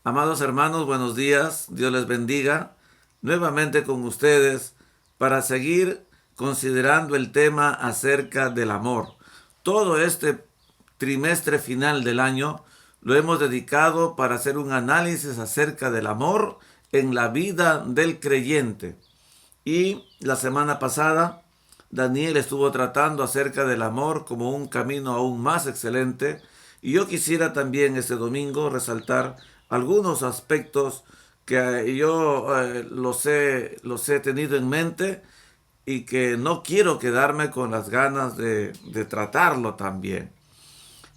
Amados hermanos, buenos días. Dios les bendiga. Nuevamente con ustedes para seguir considerando el tema acerca del amor. Todo este trimestre final del año lo hemos dedicado para hacer un análisis acerca del amor en la vida del creyente. Y la semana pasada, Daniel estuvo tratando acerca del amor como un camino aún más excelente. Y yo quisiera también este domingo resaltar algunos aspectos que yo los he tenido en mente y que no quiero quedarme con las ganas de tratarlo también.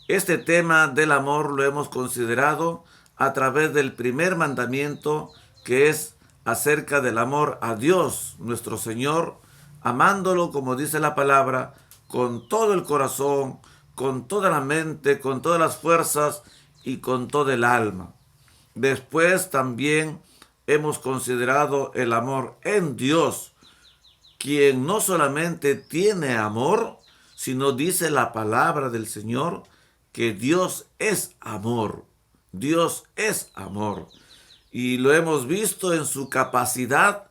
Este tema del amor lo hemos considerado a través del primer mandamiento, que es acerca del amor a Dios, nuestro Señor, amándolo, como dice la palabra, con todo el corazón, con toda la mente, con todas las fuerzas y con todo el alma. Después también hemos considerado el amor en Dios, quien no solamente tiene amor, sino dice la palabra del Señor que Dios es amor. Dios es amor. Y lo hemos visto en su capacidad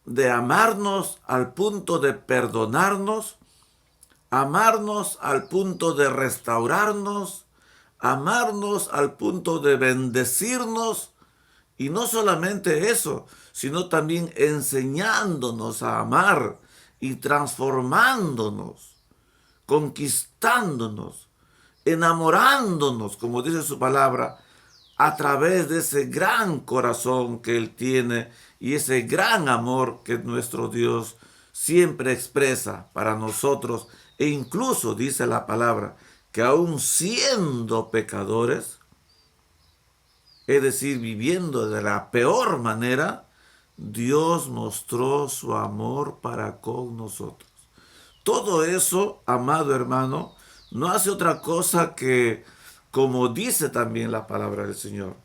de amarnos al punto de perdonarnos, amarnos al punto de restaurarnos, amarnos al punto de bendecirnos. Y no solamente eso, sino también enseñándonos a amar y transformándonos, conquistándonos, enamorándonos, como dice su palabra, a través de ese gran corazón que Él tiene y ese gran amor que nuestro Dios siempre expresa para nosotros. E incluso dice la palabra que aun siendo pecadores, es decir, viviendo de la peor manera, Dios mostró su amor para con nosotros. Todo eso, amado hermano, no hace otra cosa que, como dice también la palabra del Señor,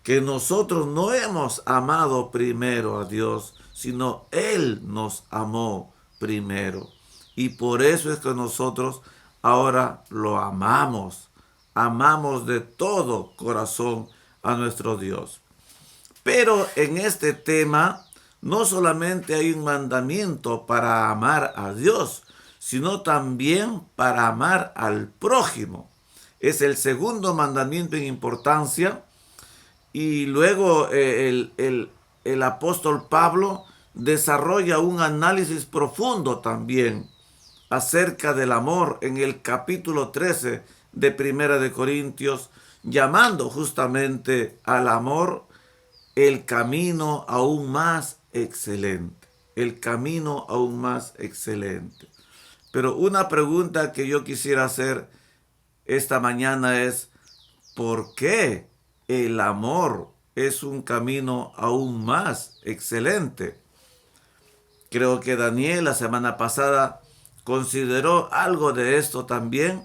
que nosotros no hemos amado primero a Dios, sino Él nos amó primero. Y por eso es que nosotros ahora lo amamos. Amamos de todo corazón a nuestro Dios. Pero en este tema no solamente hay un mandamiento para amar a Dios, sino también para amar al prójimo. Es el segundo mandamiento en importancia. Y luego el apóstol Pablo desarrolla un análisis profundo también acerca del amor en el capítulo 13 de Primera de Corintios, llamando justamente al amor el camino aún más excelente. El camino aún más excelente. Pero una pregunta que yo quisiera hacer esta mañana es, ¿por qué el amor es un camino aún más excelente? Creo que Daniel la semana pasada consideró algo de esto también.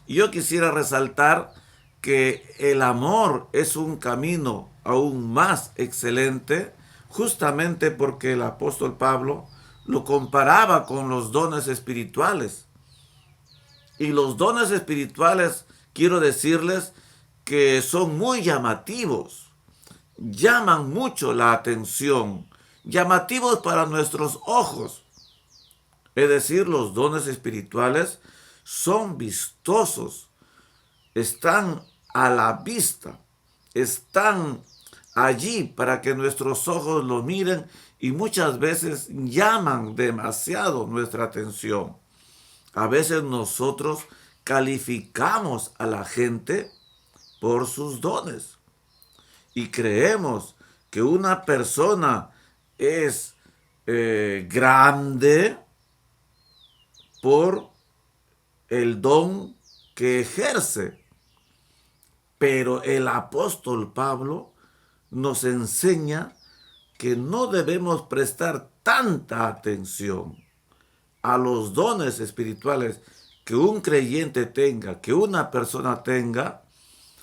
Y yo quisiera resaltar que el amor es un camino aún más excelente, justamente porque el apóstol Pablo lo comparaba con los dones espirituales. Y los dones espirituales, quiero decirles que son muy llamativos, llaman mucho la atención, llamativos para nuestros ojos. Es decir, los dones espirituales son vistosos, están a la vista, están allí para que nuestros ojos lo miren y muchas veces llaman demasiado nuestra atención. A veces nosotros calificamos a la gente por sus dones y creemos que una persona es grande por el don que ejerce. Pero el apóstol Pablo nos enseña que no debemos prestar tanta atención a los dones espirituales que un creyente tenga, que una persona tenga,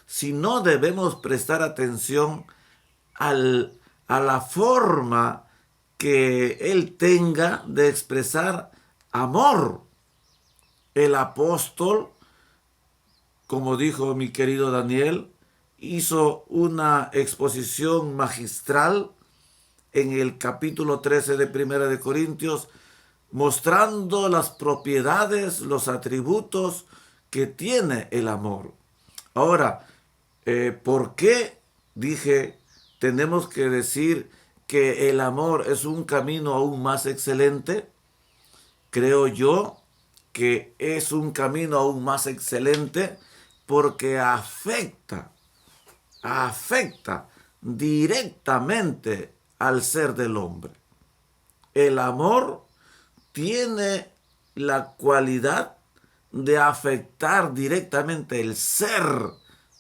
sino debemos prestar atención a la forma que él tenga de expresar amor. El apóstol, como dijo mi querido Daniel, hizo una exposición magistral en el capítulo 13 de Primera de Corintios, mostrando las propiedades, los atributos que tiene el amor. Ahora, ¿por qué dije tenemos que decir que el amor es un camino aún más excelente? Creo yo que es un camino aún más excelente porque afecta directamente al ser del hombre. El amor tiene la cualidad de afectar directamente el ser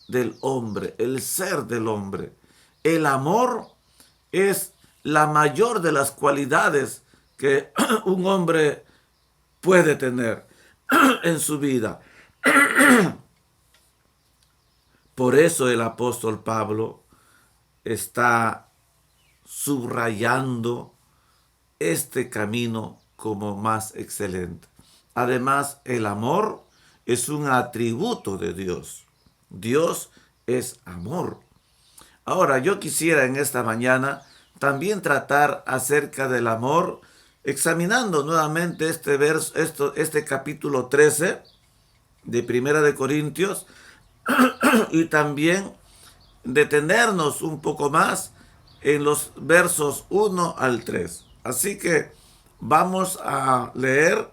del hombre, el ser del hombre. El amor es la mayor de las cualidades que un hombre puede tener en su vida. Por eso el apóstol Pablo está subrayando este camino como más excelente. Además, el amor es un atributo de Dios. Dios es amor. Ahora, yo quisiera en esta mañana también tratar acerca del amor, examinando nuevamente este capítulo 13 de Primera de Corintios, y también detenernos un poco más en los versos 1 al 3. Así que vamos a leer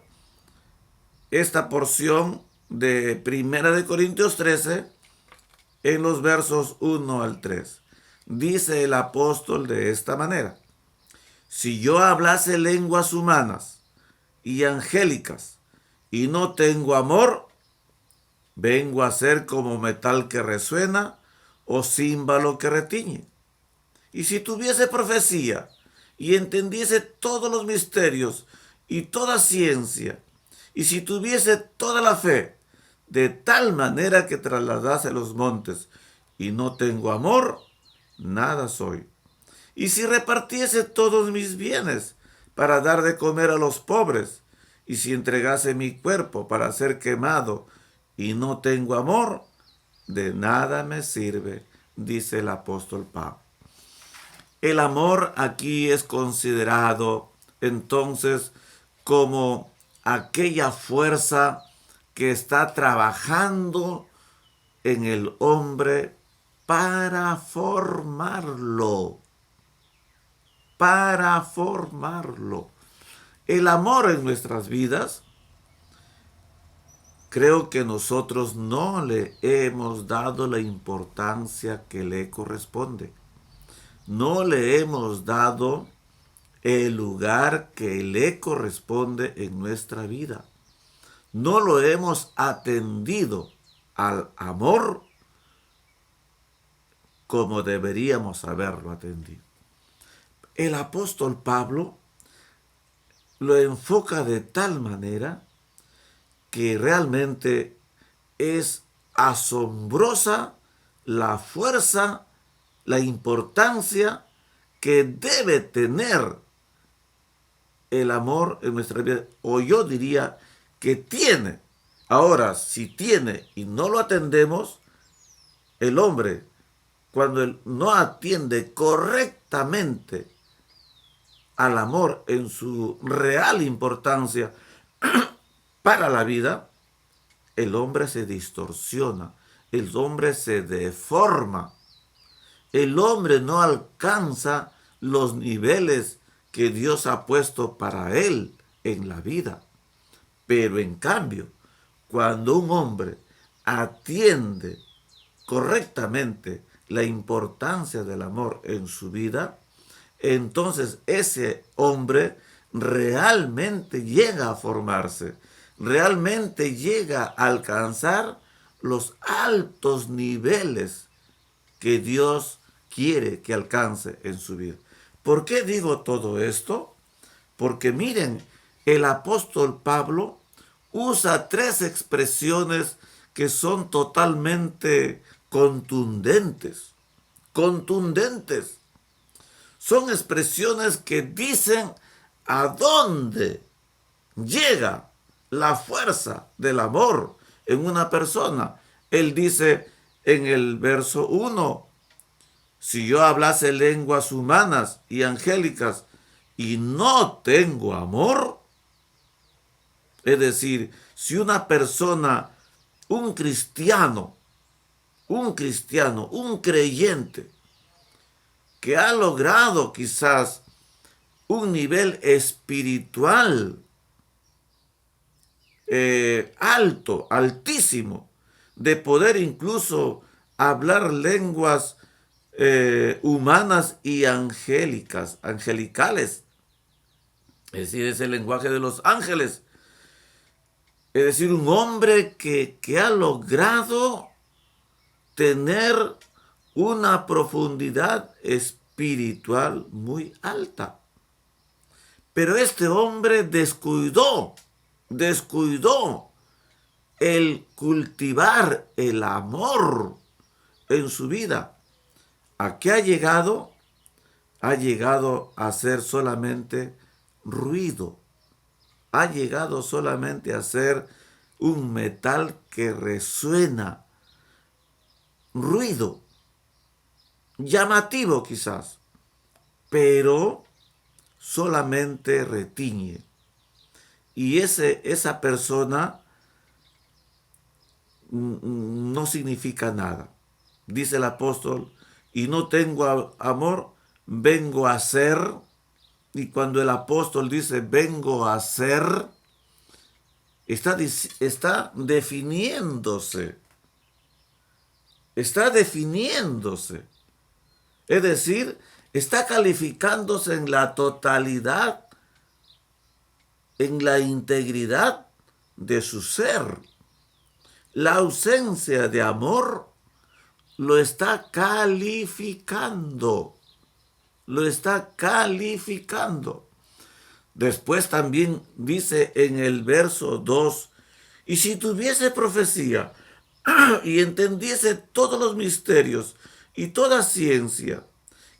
esta porción de Primera de Corintios 13 en los versos 1 al 3. Dice el apóstol de esta manera: si yo hablase lenguas humanas y angélicas y no tengo amor, vengo a ser como metal que resuena o címbalo que retiñe. Y si tuviese profecía y entendiese todos los misterios y toda ciencia, y si tuviese toda la fe, de tal manera que trasladase los montes, y no tengo amor, nada soy. Y si repartiese todos mis bienes para dar de comer a los pobres, y si entregase mi cuerpo para ser quemado, y no tengo amor, de nada me sirve, dice el apóstol Pablo. El amor aquí es considerado entonces como aquella fuerza que está trabajando en el hombre para formarlo. Para formarlo. El amor en nuestras vidas, creo que nosotros no le hemos dado la importancia que le corresponde. No le hemos dado el lugar que le corresponde en nuestra vida. No lo hemos atendido al amor como deberíamos haberlo atendido. El apóstol Pablo lo enfoca de tal manera que realmente es asombrosa la fuerza, la importancia que debe tener el amor en nuestra vida, o yo diría que tiene. Ahora, si tiene y no lo atendemos, el hombre, cuando él no atiende correctamente al amor en su real importancia para la vida, el hombre se distorsiona, el hombre se deforma. El hombre no alcanza los niveles que Dios ha puesto para él en la vida. Pero en cambio, cuando un hombre atiende correctamente la importancia del amor en su vida, entonces ese hombre realmente llega a formarse, realmente llega a alcanzar los altos niveles que Dios quiere que alcance en su vida. ¿Por qué digo todo esto? Porque miren, el apóstol Pablo usa tres expresiones que son totalmente contundentes. Contundentes. Son expresiones que dicen a dónde llega la fuerza del amor en una persona. Él dice, en el verso 1. Si yo hablase lenguas humanas y angélicas y no tengo amor, es decir, si una persona, un cristiano, un creyente, que ha logrado quizás un nivel espiritual alto, altísimo, de poder incluso hablar lenguas humanas y angelicales, es decir, es el lenguaje de los ángeles, es decir, un hombre que ha logrado tener una profundidad espiritual muy alta. Pero este hombre descuidó el cultivar el amor en su vida. ¿A qué ha llegado? Ha llegado a ser solamente ruido. Ha llegado solamente a ser un metal que resuena. Ruido. Llamativo quizás, pero solamente retiñe. Y esa persona no significa nada. Dice el apóstol, y no tengo amor, vengo a ser. Y cuando el apóstol dice vengo a ser, está definiéndose. Está definiéndose. Es decir, está calificándose en la totalidad, en la integridad de su ser. La ausencia de amor lo está calificando. Lo está calificando. Después también dice en el verso 2, y si tuviese profecía y entendiese todos los misterios y toda ciencia,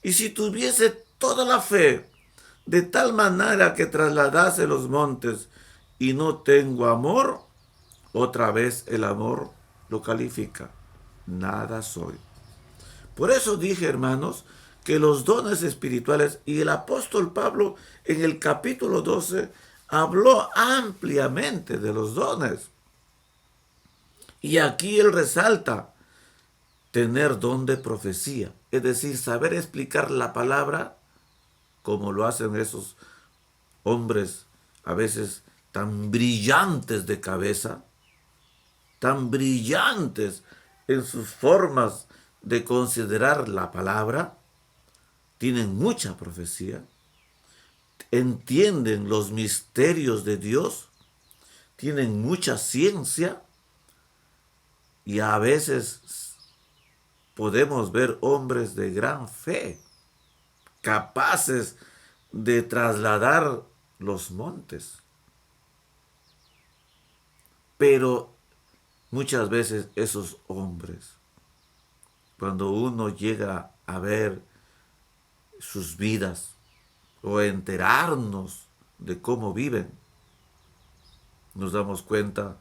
y si tuviese toda la fe, de tal manera que trasladase los montes, y no tengo amor, otra vez el amor lo califica. Nada soy. Por eso dije, hermanos, que los dones espirituales, y el apóstol Pablo en el capítulo 12 habló ampliamente de los dones. Y aquí él resalta tener don de profecía, es decir, saber explicar la palabra como lo hacen esos hombres a veces tan brillantes de cabeza, tan brillantes en sus formas de considerar la palabra, tienen mucha profecía, entienden los misterios de Dios, tienen mucha ciencia, y a veces podemos ver hombres de gran fe, capaces de trasladar los montes. Pero muchas veces esos hombres, cuando uno llega a ver sus vidas o enterarnos de cómo viven, nos damos cuenta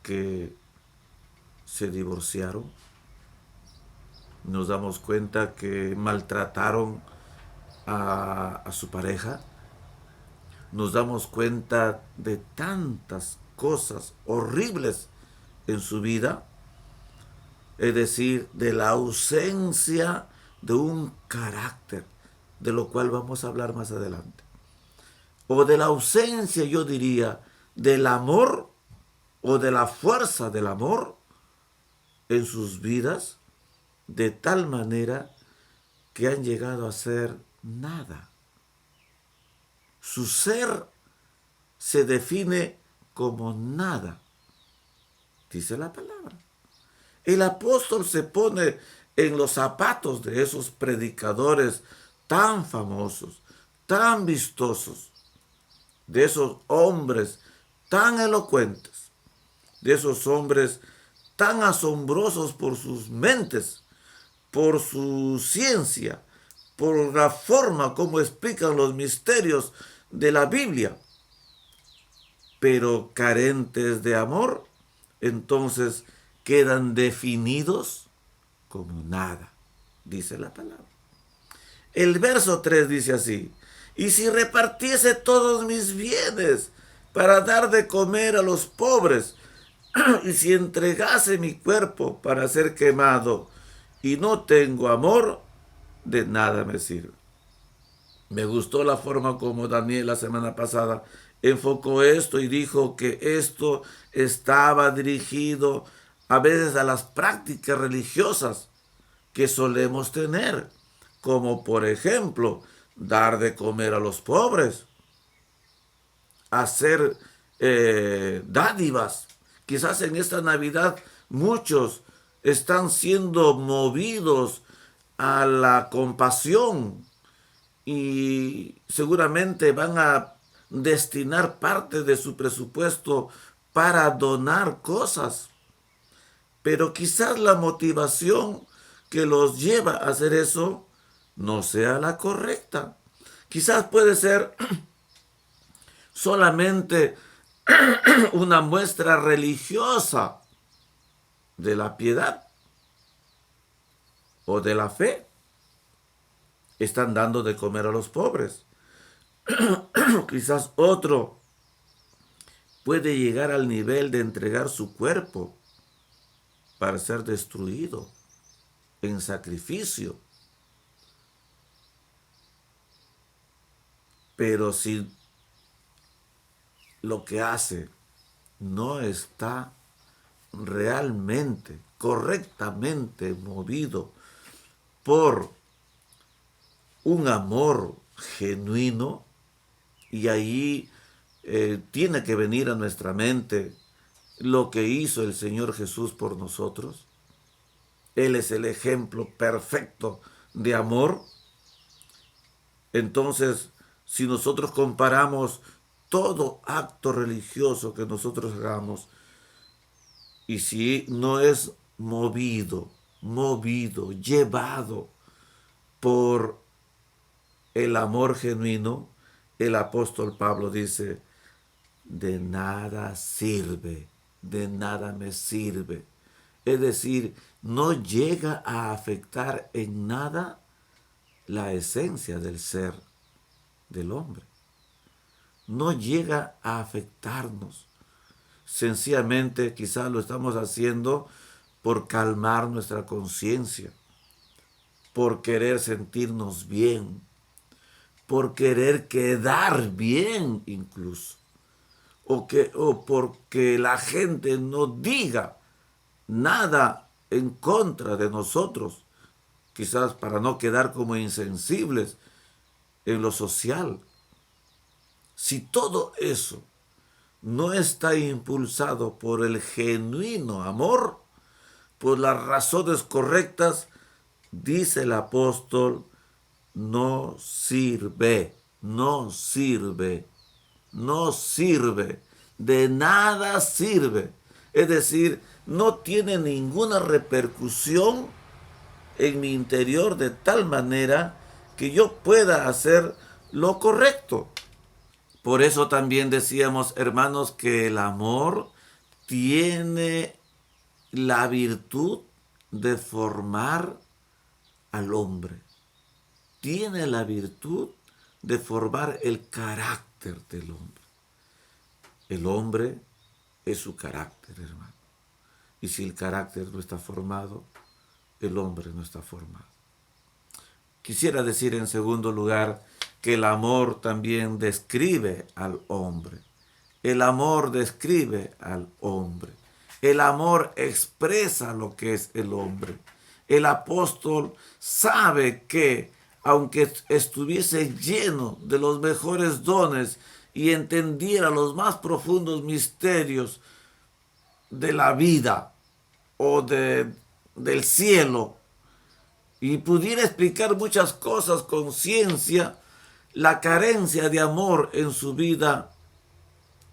que se divorciaron, nos damos cuenta que maltrataron a su pareja, nos damos cuenta de tantas cosas horribles en su vida, es decir, de la ausencia de un carácter, de lo cual vamos a hablar más adelante, o de la ausencia, yo diría, del amor o de la fuerza del amor en sus vidas, de tal manera que han llegado a ser nada. Su ser se define como nada, dice la palabra. El apóstol se pone en los zapatos de esos predicadores tan famosos, tan vistosos, de esos hombres tan elocuentes, de esos hombres tan asombrosos por sus mentes, por su ciencia, por la forma como explican los misterios de la Biblia, pero carentes de amor, entonces quedan definidos como nada, dice la palabra. El verso 3 dice así: y si repartiese todos mis bienes para dar de comer a los pobres, y si entregase mi cuerpo para ser quemado, y no tengo amor, de nada me sirve. Me gustó la forma como Daniel la semana pasada enfocó esto y dijo que esto estaba dirigido a veces a las prácticas religiosas que solemos tener, como por ejemplo dar de comer a los pobres, hacer dádivas. Quizás en esta Navidad muchos están siendo movidos a la compasión y seguramente van a destinar parte de su presupuesto para donar cosas. Pero quizás la motivación que los lleva a hacer eso no sea la correcta. Quizás puede ser solamente una muestra religiosa de la piedad o de la fe. Están dando de comer a los pobres. Quizás otro puede llegar al nivel de entregar su cuerpo para ser destruido en sacrificio. Pero si lo que hace no está realmente, correctamente movido por un amor genuino, y ahí tiene que venir a nuestra mente lo que hizo el Señor Jesús por nosotros. Él es el ejemplo perfecto de amor. Entonces, si nosotros comparamos todo acto religioso que nosotros hagamos, y si no es movido, llevado por el amor genuino, el apóstol Pablo dice: de nada sirve, de nada me sirve. Es decir, no llega a afectar en nada la esencia del ser del hombre. No llega a afectarnos. Sencillamente quizás lo estamos haciendo por calmar nuestra conciencia, por querer sentirnos bien, por querer quedar bien incluso, o porque la gente no diga nada en contra de nosotros, quizás para no quedar como insensibles en lo social. Si todo eso no está impulsado por el genuino amor, por las razones correctas, dice el apóstol, no sirve, no sirve, no sirve, de nada sirve. Es decir, no tiene ninguna repercusión en mi interior de tal manera que yo pueda hacer lo correcto. Por eso también decíamos, hermanos, que el amor tiene la virtud de formar al hombre. Tiene la virtud de formar el carácter del hombre. El hombre es su carácter, hermano. Y si el carácter no está formado, el hombre no está formado. Quisiera decir en segundo lugar que el amor también describe al hombre. El amor describe al hombre. El amor expresa lo que es el hombre. El apóstol sabe que, aunque estuviese lleno de los mejores dones y entendiera los más profundos misterios de la vida o del cielo, y pudiera explicar muchas cosas con ciencia, la carencia de amor en su vida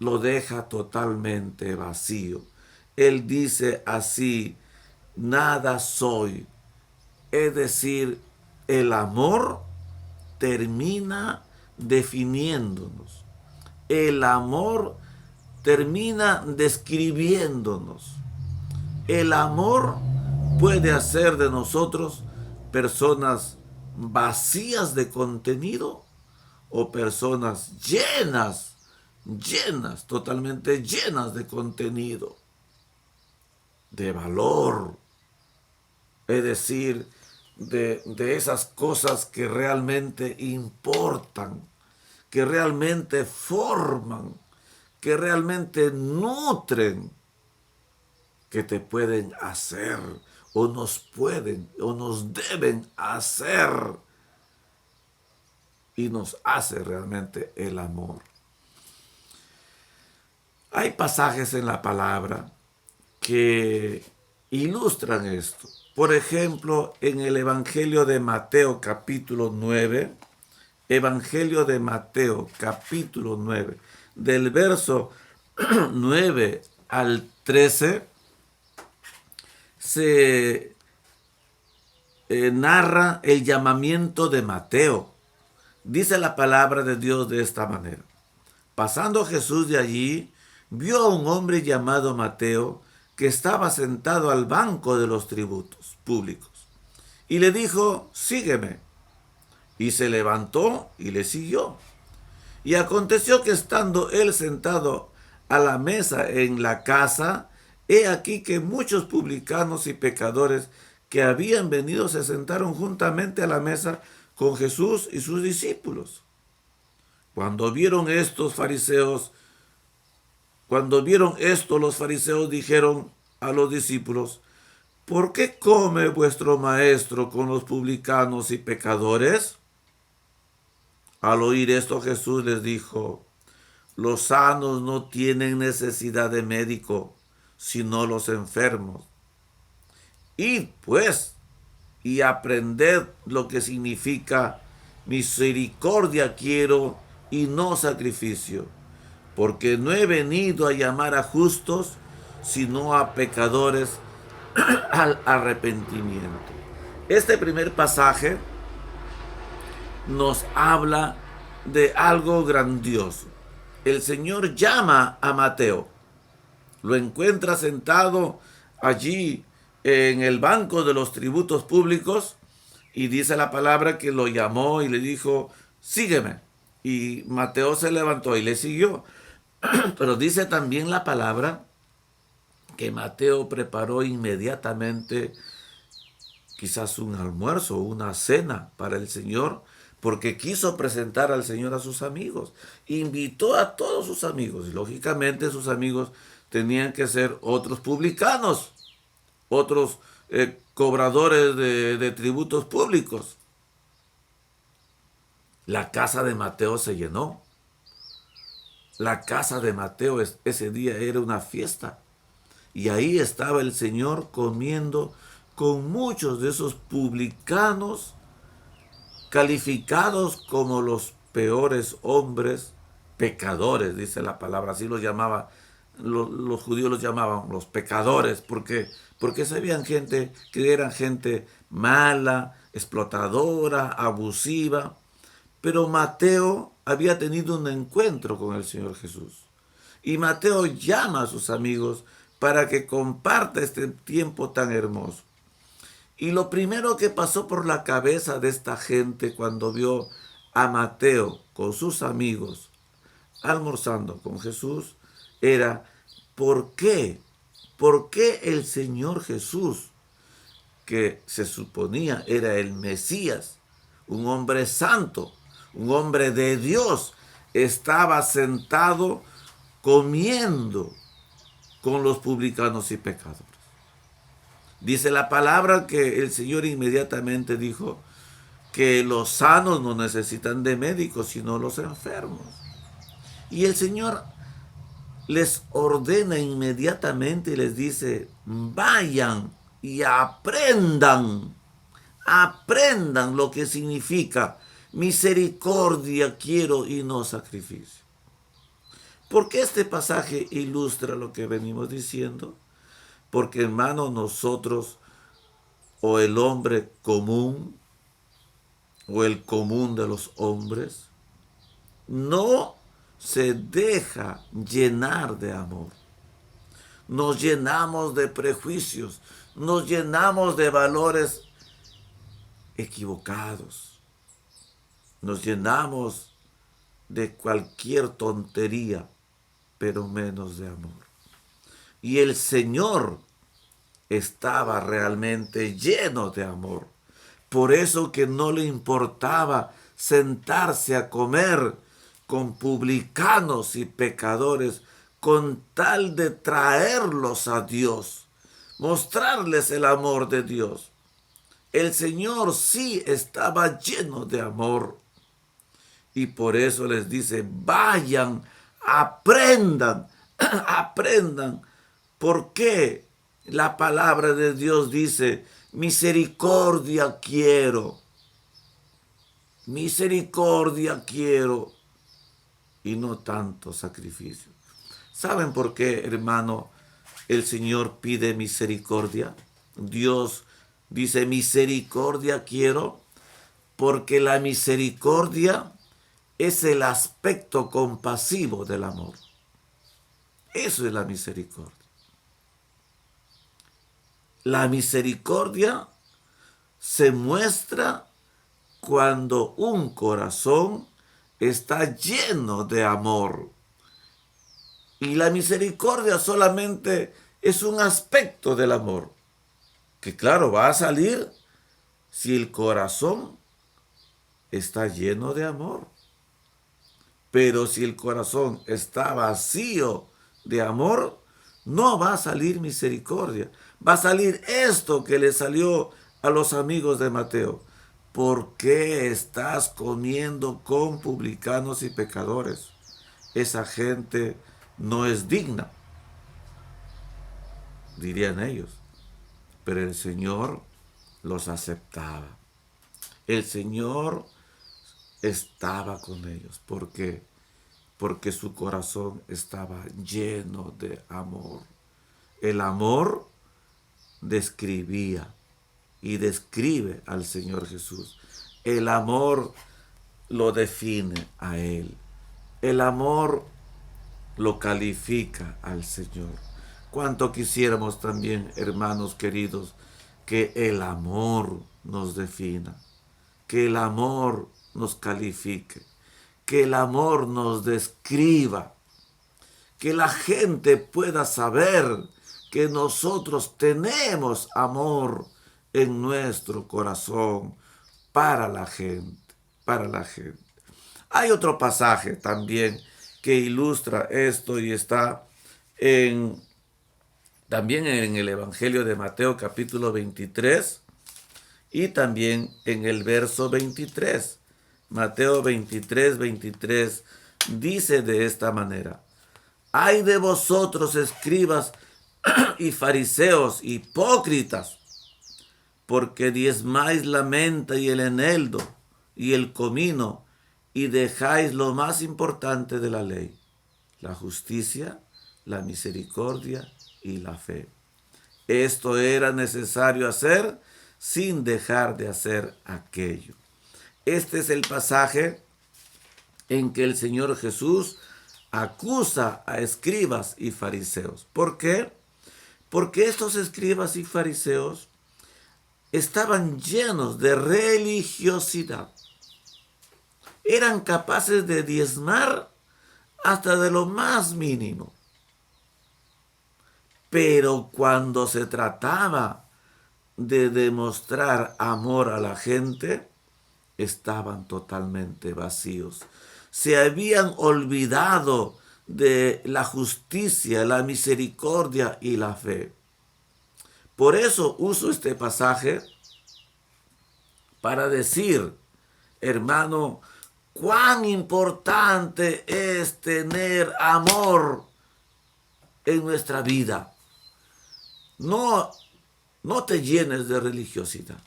lo deja totalmente vacío. Él dice así: nada soy. Es decir, el amor termina definiéndonos. El amor termina describiéndonos. El amor puede hacer de nosotros personas vacías de contenido o personas llenas, totalmente llenas de contenido, de valor, es decir, de esas cosas que realmente importan, que realmente forman, que realmente nutren, que te pueden hacer o nos pueden o nos deben hacer y nos hace realmente el amor. Hay pasajes en la palabra que ilustran esto. Por ejemplo, en el Evangelio de Mateo capítulo 9, Evangelio de Mateo capítulo 9, del verso 9 al 13, se narra el llamamiento de Mateo. Dice la palabra de Dios de esta manera. Pasando Jesús de allí, vio a un hombre llamado Mateo que estaba sentado al banco de los tributos públicos. Y le dijo, sígueme. Y se levantó y le siguió. Y aconteció que estando él sentado a la mesa en la casa, he aquí que muchos publicanos y pecadores que habían venido se sentaron juntamente a la mesa con Jesús y sus discípulos. Cuando vieron esto, los fariseos dijeron a los discípulos, ¿por qué come vuestro maestro con los publicanos y pecadores? Al oír esto, Jesús les dijo, los sanos no tienen necesidad de médico, sino los enfermos. Id pues y aprended lo que significa misericordia quiero y no sacrificio, porque no he venido a llamar a justos, sino a pecadores al arrepentimiento. Este primer pasaje nos habla de algo grandioso. El Señor llama a Mateo, lo encuentra sentado allí en el banco de los tributos públicos y dice la palabra que lo llamó y le dijo, sígueme. Y Mateo se levantó y le siguió. Pero dice también la palabra que Mateo preparó inmediatamente quizás un almuerzo, una cena para el Señor, porque quiso presentar al Señor a sus amigos. Invitó a todos sus amigos y lógicamente sus amigos tenían que ser otros publicanos, otros cobradores de tributos públicos. La casa de Mateo se llenó. La casa de Mateo ese día era una fiesta. Y ahí estaba el Señor comiendo con muchos de esos publicanos calificados como los peores hombres, pecadores, dice la palabra, así los llamaba, los judíos los llamaban los pecadores, porque sabían gente que eran gente mala, explotadora, abusiva. Pero Mateo había tenido un encuentro con el Señor Jesús. Y Mateo llama a sus amigos para que comparta este tiempo tan hermoso. Y lo primero que pasó por la cabeza de esta gente cuando vio a Mateo con sus amigos almorzando con Jesús era, ¿por qué? ¿Por qué el Señor Jesús, que se suponía era el Mesías, un hombre santo, un hombre de Dios, estaba sentado comiendo con los publicanos y pecadores? Dice la palabra que el Señor inmediatamente dijo que los sanos no necesitan de médicos, sino los enfermos. Y el Señor les ordena inmediatamente y les dice, vayan y aprendan lo que significa misericordia quiero y no sacrificio. ¿Por qué este pasaje ilustra lo que venimos diciendo? Porque, hermano, nosotros o el hombre común o el común de los hombres no se deja llenar de amor. nos llenamos de prejuicios, nos llenamos de valores equivocados, nos llenamos de cualquier tontería, pero menos de amor. Y el Señor estaba realmente lleno de amor. Por eso que no le importaba sentarse a comer con publicanos y pecadores, con tal de traerlos a Dios, mostrarles el amor de Dios. El Señor sí estaba lleno de amor. Y por eso les dice, vayan, aprendan, aprendan. ¿Por qué la palabra de Dios dice, misericordia quiero? Misericordia quiero y no tanto sacrificio. ¿Saben por qué, hermano, el Señor pide misericordia? Dios dice, misericordia quiero, porque la misericordia es el aspecto compasivo del amor. Eso es la misericordia. La misericordia se muestra cuando un corazón está lleno de amor. Y la misericordia solamente es un aspecto del amor, que claro, va a salir si el corazón está lleno de amor. Pero si el corazón está vacío de amor, no va a salir misericordia. Va a salir esto que le salió a los amigos de Mateo. ¿Por qué estás comiendo con publicanos y pecadores? Esa gente no es digna, dirían ellos. Pero el Señor los aceptaba. El Señor estaba con ellos. ¿Por qué? Porque su corazón estaba lleno de amor. El amor describía y describe al Señor Jesús. El amor lo define a Él. El amor lo califica al Señor. Cuánto quisiéramos también, hermanos queridos, que el amor nos defina, que el amor nos califique, que el amor nos describa, que la gente pueda saber que nosotros tenemos amor en nuestro corazón para la gente, para la gente. Hay otro pasaje también que ilustra esto y está también en el Evangelio de Mateo capítulo 23 y también en el verso 23. Mateo 23, 23 dice de esta manera: ¡ay de vosotros, escribas y fariseos hipócritas! Porque diezmáis la menta y el eneldo y el comino, y dejáis lo más importante de la ley, la justicia, la misericordia y la fe. Esto era necesario hacer sin dejar de hacer aquello. Este es el pasaje en que el Señor Jesús acusa a escribas y fariseos. ¿Por qué? Porque estos escribas y fariseos estaban llenos de religiosidad. Eran capaces de diezmar hasta de lo más mínimo. Pero cuando se trataba de demostrar amor a la gente, estaban totalmente vacíos. Se habían olvidado de la justicia, la misericordia y la fe. Por eso uso este pasaje para decir, hermano, cuán importante es tener amor en nuestra vida. No te llenes de religiosidad.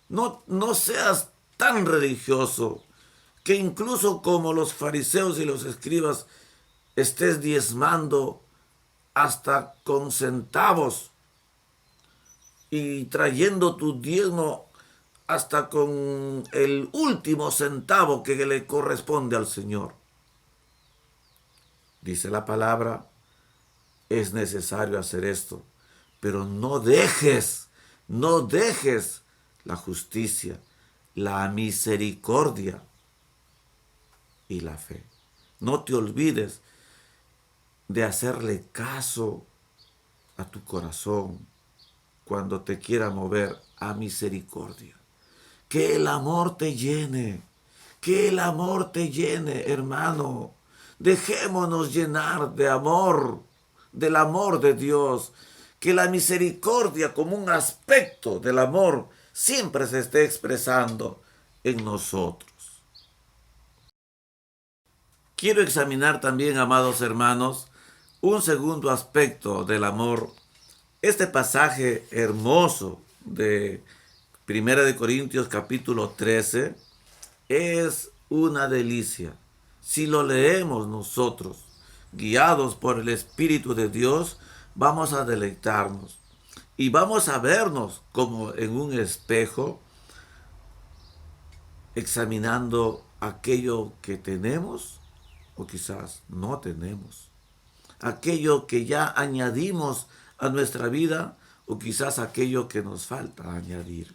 No seas tan religioso que incluso como los fariseos y los escribas estés diezmando hasta con centavos y trayendo tu diezmo hasta con el último centavo que le corresponde al Señor. Dice la palabra es necesario hacer esto, pero no dejes la justicia, la misericordia y la fe. No te olvides de hacerle caso a tu corazón cuando te quiera mover a misericordia. Que el amor te llene, que el amor te llene, hermano. Dejémonos llenar de amor, del amor de Dios. Que la misericordia como un aspecto del amor siempre se esté expresando en nosotros. Quiero examinar también, amados hermanos, un segundo aspecto del amor. Este pasaje hermoso de Primera de Corintios capítulo 13 es una delicia. Si lo leemos nosotros, guiados por el Espíritu de Dios, vamos a deleitarnos y vamos a vernos como en un espejo, examinando aquello que tenemos o quizás no tenemos, aquello que ya añadimos a nuestra vida o quizás aquello que nos falta añadir.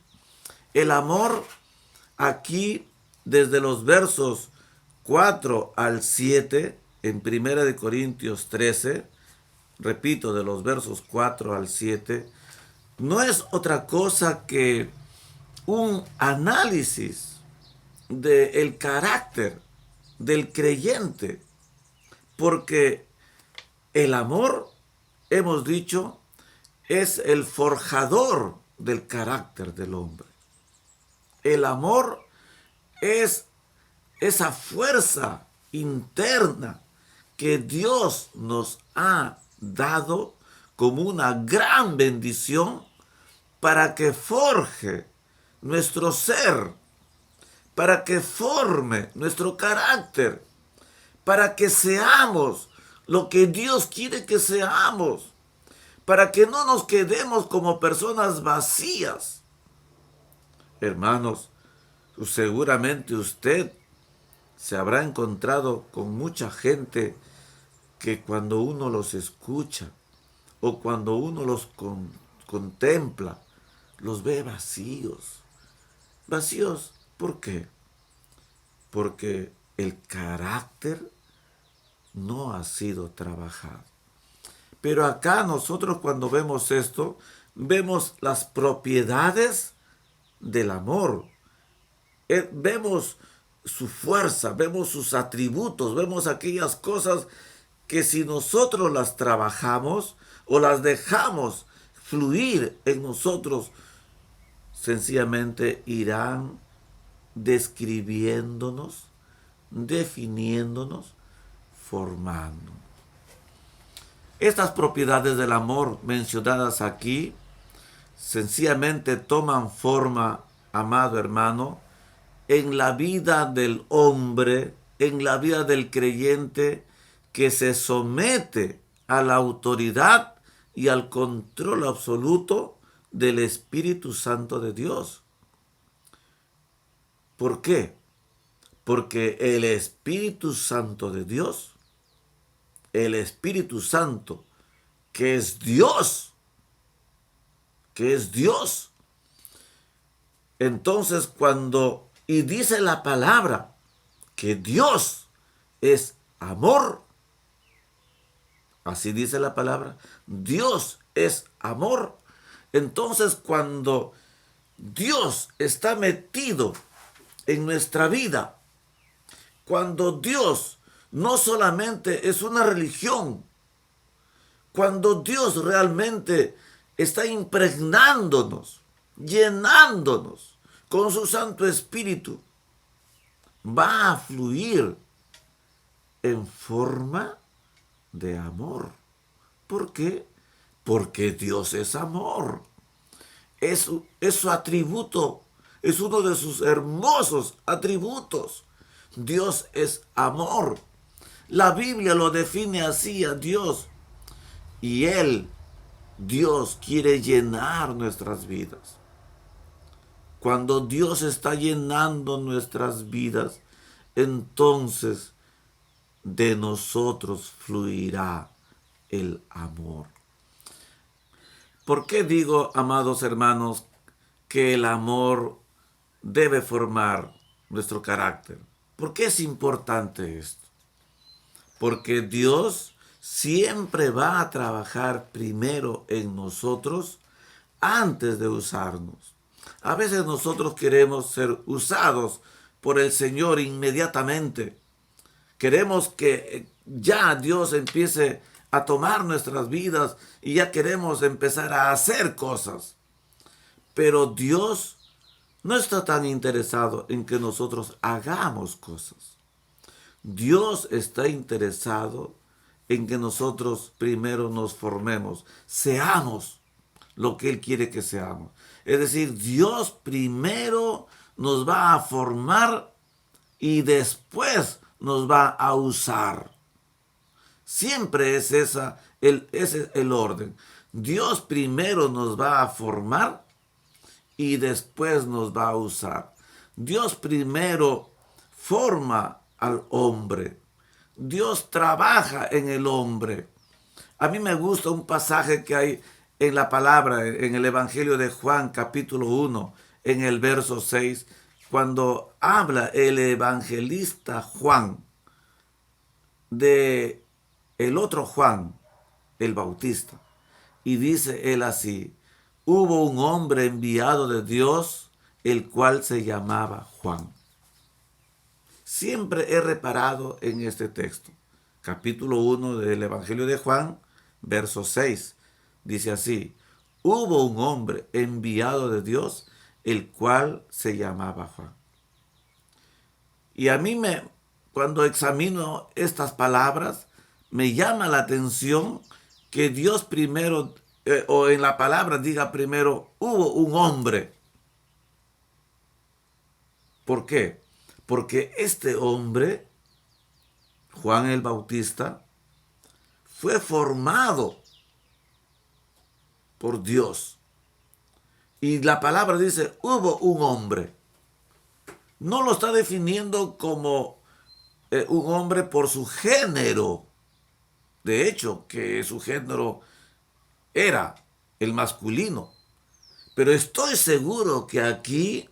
El amor aquí, desde los versos 4 al 7, en 1 Corintios 13, repito, de los versos 4 al 7, no es otra cosa que un análisis del carácter del creyente, porque el amor, hemos dicho, es el forjador del carácter del hombre. El amor es esa fuerza interna que Dios nos ha dado como una gran bendición para que forje nuestro ser, para que forme nuestro carácter, para que seamos lo que Dios quiere que seamos, para que no nos quedemos como personas vacías. Hermanos, seguramente usted se habrá encontrado con mucha gente que cuando uno los escucha o cuando uno los contempla, los ve vacíos. Vacíos, ¿por qué? Porque el carácter no ha sido trabajado. Pero acá nosotros cuando vemos esto, vemos las propiedades del amor. Vemos su fuerza, vemos sus atributos, vemos aquellas cosas que si nosotros las trabajamos o las dejamos fluir en nosotros, sencillamente irán describiéndonos, definiéndonos, formando. Estas propiedades del amor mencionadas aquí sencillamente toman forma, amado hermano, en la vida del hombre, en la vida del creyente que se somete a la autoridad y al control absoluto del Espíritu Santo de Dios. ¿Por qué? Porque el Espíritu Santo de Dios, el Espíritu Santo, que es Dios, entonces cuando, y dice la palabra, que Dios es amor, así dice la palabra, Dios es amor, entonces cuando Dios está metido en nuestra vida, cuando Dios no solamente es una religión, cuando Dios realmente está impregnándonos, llenándonos con su Santo Espíritu, va a fluir en forma de amor. ¿Por qué? Porque Dios es amor. Es su atributo, es uno de sus hermosos atributos. Dios es amor. La Biblia lo define así a Dios. Y Dios quiere llenar nuestras vidas. Cuando Dios está llenando nuestras vidas, entonces de nosotros fluirá el amor. ¿Por qué digo, amados hermanos, que el amor debe formar nuestro carácter? ¿Por qué es importante esto? Porque Dios siempre va a trabajar primero en nosotros antes de usarnos. A veces nosotros queremos ser usados por el Señor inmediatamente. Queremos que ya Dios empiece a tomar nuestras vidas y ya queremos empezar a hacer cosas. Pero Dios no está tan interesado en que nosotros hagamos cosas. Dios está interesado en que nosotros primero nos formemos, seamos lo que Él quiere que seamos. Es decir, Dios primero nos va a formar y después nos va a usar. Siempre es ese es el orden. Dios primero nos va a formar y después nos va a usar. Dios primero forma al hombre. Dios trabaja en el hombre. A mí me gusta un pasaje que hay en la palabra, en el Evangelio de Juan, capítulo 1, en el verso 6, cuando habla el evangelista Juan de el otro Juan, el Bautista. Y dice él así: hubo un hombre enviado de Dios, el cual se llamaba Juan. Siempre he reparado en este texto. Capítulo 1 del Evangelio de Juan, verso 6. Dice así: hubo un hombre enviado de Dios, el cual se llamaba Juan. Y a mí cuando examino estas palabras, me llama la atención que Dios primero, o en la palabra diga primero, hubo un hombre. ¿Por qué? Porque este hombre, Juan el Bautista, fue formado por Dios. Y la palabra dice, hubo un hombre. No lo está definiendo como un hombre por su género. De hecho, que su género era el masculino. Pero estoy seguro que aquí,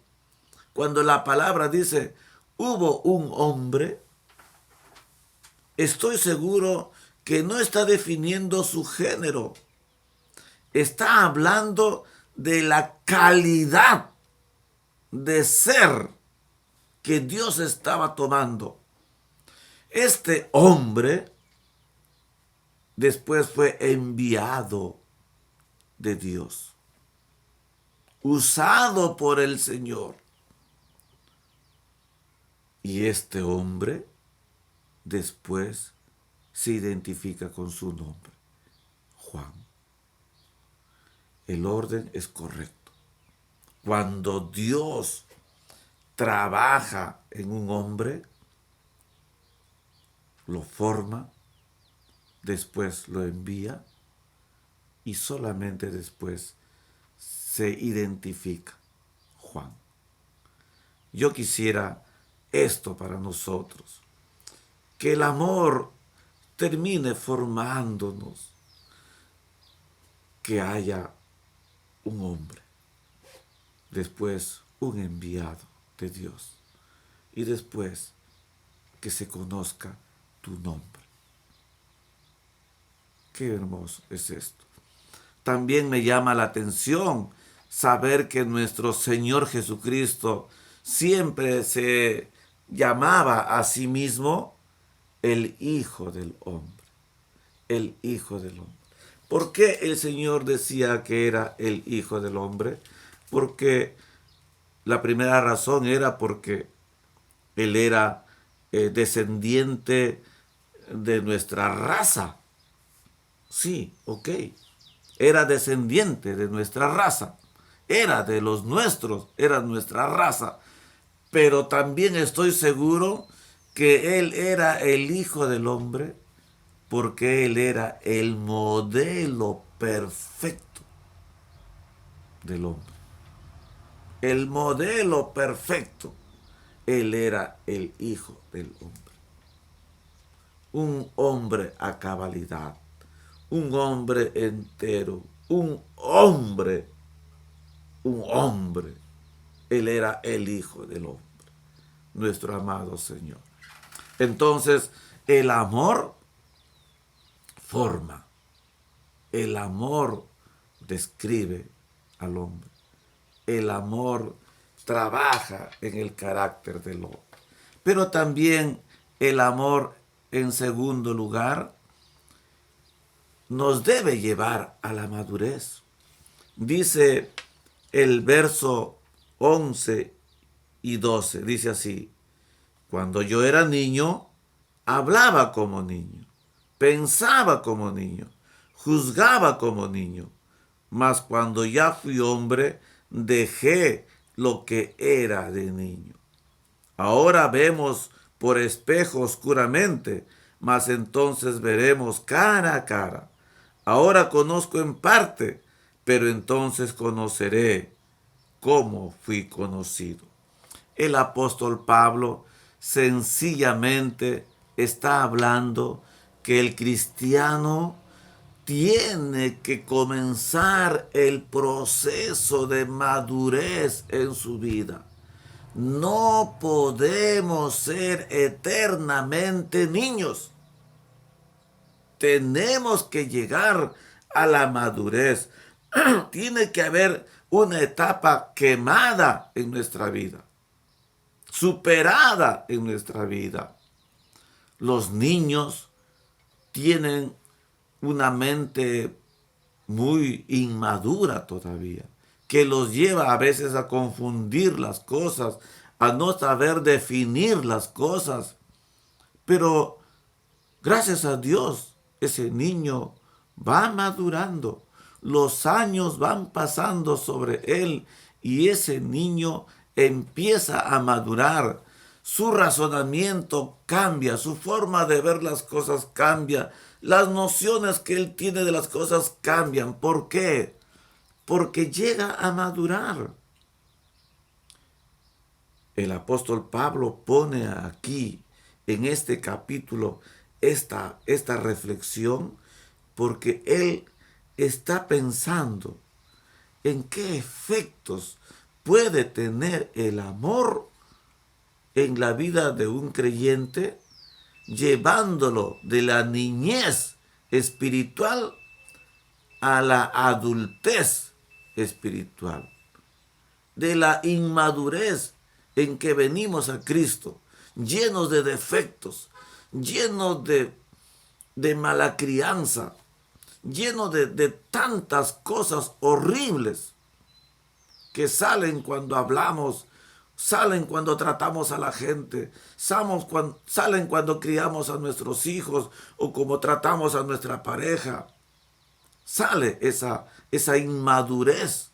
cuando la palabra dice, hubo un hombre, estoy seguro que no está definiendo su género. Está hablando de la calidad de ser que Dios estaba tomando. Este hombre después fue enviado de Dios, usado por el Señor. Y este hombre después se identifica con su nombre, Juan. El orden es correcto. Cuando Dios trabaja en un hombre, lo forma, después lo envía y solamente después se identifica Juan. Yo quisiera esto para nosotros, que el amor termine formándonos, que haya un hombre, después un enviado de Dios y después que se conozca tu nombre. Qué hermoso es esto. También me llama la atención saber que nuestro Señor Jesucristo siempre se llamaba a sí mismo el Hijo del Hombre. El Hijo del Hombre. ¿Por qué el Señor decía que era el Hijo del Hombre? Porque la primera razón era porque Él era descendiente de nuestra raza. Sí, ok. Era descendiente de nuestra raza. Era de los nuestros, era nuestra raza. Pero también estoy seguro que Él era el Hijo del Hombre porque Él era el modelo perfecto del hombre. El modelo perfecto. Él era el Hijo del Hombre. Un hombre a cabalidad. un hombre entero, un hombre, un hombre. Él era el Hijo del Hombre, nuestro amado Señor. Entonces, el amor forma, el amor describe al hombre, el amor trabaja en el carácter del hombre. Pero también el amor, en segundo lugar, nos debe llevar a la madurez. Dice el verso 11 y 12, dice así: cuando yo era niño, hablaba como niño, pensaba como niño, juzgaba como niño, mas cuando ya fui hombre, dejé lo que era de niño. Ahora vemos por espejo oscuramente, mas entonces veremos cara a cara. Ahora conozco en parte, pero entonces conoceré como fui conocido. El apóstol Pablo sencillamente está hablando que el cristiano tiene que comenzar el proceso de madurez en su vida. No podemos ser eternamente niños. Tenemos que llegar a la madurez. Tiene que haber una etapa quemada en nuestra vida, superada en nuestra vida. Los niños tienen una mente muy inmadura todavía, que los lleva a veces a confundir las cosas, a no saber definir las cosas. Pero gracias a Dios, ese niño va madurando, los años van pasando sobre él y ese niño empieza a madurar. Su razonamiento cambia, su forma de ver las cosas cambia, las nociones que él tiene de las cosas cambian. ¿Por qué? Porque llega a madurar. El apóstol Pablo pone aquí, en este capítulo, esta reflexión, porque él está pensando en qué efectos puede tener el amor en la vida de un creyente, llevándolo de la niñez espiritual a la adultez espiritual, de la inmadurez en que venimos a Cristo, llenos de defectos, llenos de mala crianza, llenos de tantas cosas horribles que salen cuando hablamos, salen cuando tratamos a la gente, salen cuando criamos a nuestros hijos o como tratamos a nuestra pareja. Sale esa inmadurez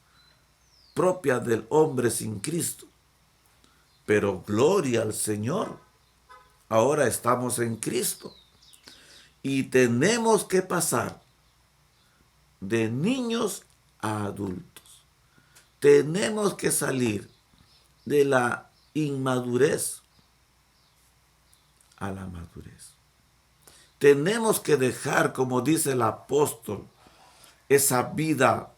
propia del hombre sin Cristo. Pero gloria al Señor, ahora estamos en Cristo y tenemos que pasar de niños a adultos. Tenemos que salir de la inmadurez a la madurez. Tenemos que dejar, como dice el apóstol, esa vida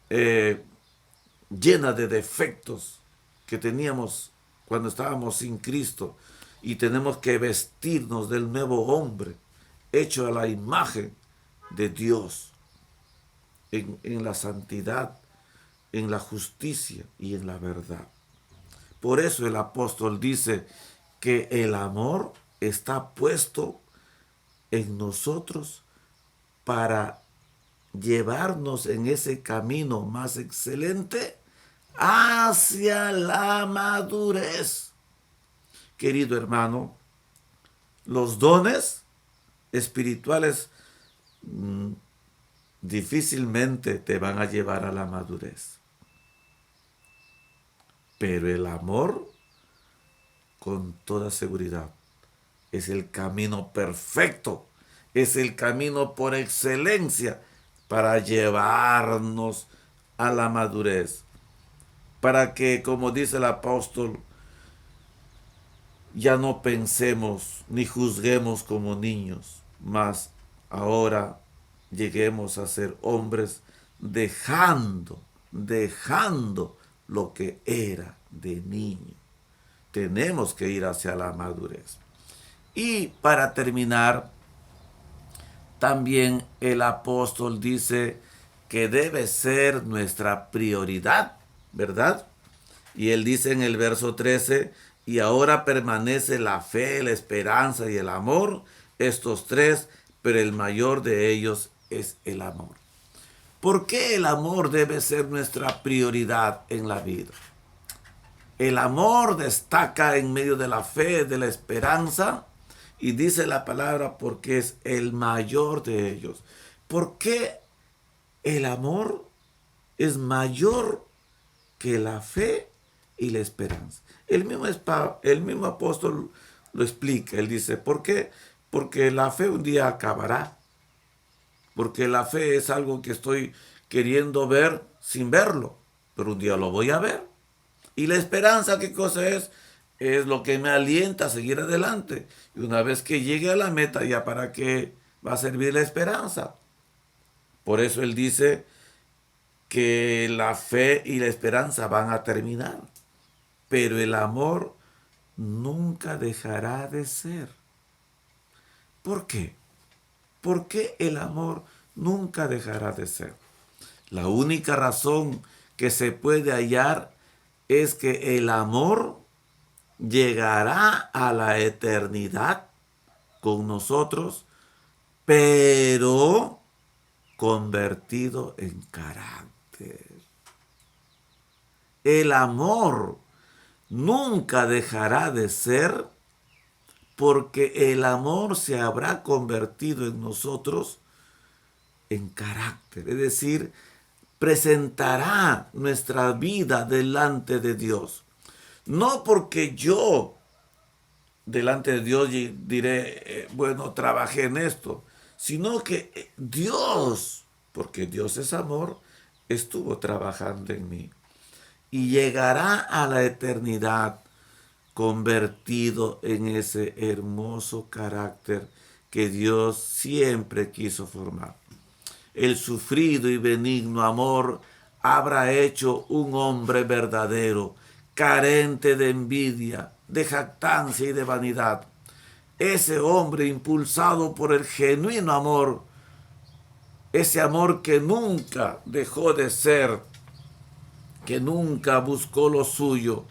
llena de defectos que teníamos cuando estábamos sin Cristo, y tenemos que vestirnos del nuevo hombre hecho a la imagen de Dios en la santidad, en la justicia y en la verdad. Por eso el apóstol dice que el amor está puesto en nosotros para llevarnos en ese camino más excelente hacia la madurez. Querido hermano, los dones espirituales difícilmente te van a llevar a la madurez. Pero el amor, con toda seguridad, es el camino perfecto, es el camino por excelencia para llevarnos a la madurez. Para que, como dice el apóstol, ya no pensemos ni juzguemos como niños, mas ahora lleguemos a ser hombres dejando lo que era de niño. Tenemos que ir hacia la madurez. Y para terminar, también el apóstol dice que debe ser nuestra prioridad, ¿verdad? Y él dice en el verso 13, y ahora permanece la fe, la esperanza y el amor, estos tres, pero el mayor de ellos es el amor. ¿Por qué el amor debe ser nuestra prioridad en la vida? El amor destaca en medio de la fe, de la esperanza, y dice la palabra porque es el mayor de ellos. ¿Por qué el amor es mayor que la fe y la esperanza? El mismo apóstol lo explica. Él dice, ¿por qué? Porque la fe un día acabará. Porque la fe es algo que estoy queriendo ver sin verlo, pero un día lo voy a ver. Y la esperanza, ¿qué cosa es? Es lo que me alienta a seguir adelante. Y una vez que llegue a la meta, ¿ya para qué va a servir la esperanza? Por eso él dice que la fe y la esperanza van a terminar, pero el amor nunca dejará de ser. ¿Por qué? ¿Por qué el amor nunca dejará de ser? La única razón que se puede hallar es que el amor llegará a la eternidad con nosotros, pero convertido en carácter. El amor nunca dejará de ser porque el amor se habrá convertido en nosotros en carácter, es decir, presentará nuestra vida delante de Dios. No porque yo delante de Dios diré, bueno, trabajé en esto, sino que Dios, porque Dios es amor, estuvo trabajando en mí. Y llegará a la eternidad convertido en ese hermoso carácter que Dios siempre quiso formar. El sufrido y benigno amor habrá hecho un hombre verdadero, carente de envidia, de jactancia y de vanidad. Ese hombre impulsado por el genuino amor, ese amor que nunca dejó de ser, que nunca buscó lo suyo,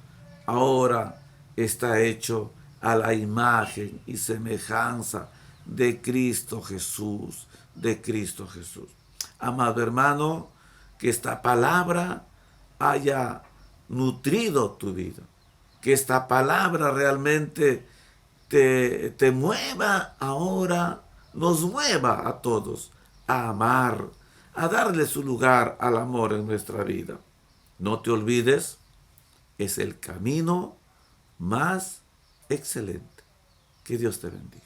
ahora está hecho a la imagen y semejanza de Cristo Jesús, de Cristo Jesús. Amado hermano, que esta palabra haya nutrido tu vida, que esta palabra realmente te mueva ahora, nos mueva a todos a amar, a darle su lugar al amor en nuestra vida. No te olvides, es el camino más excelente. Que Dios te bendiga.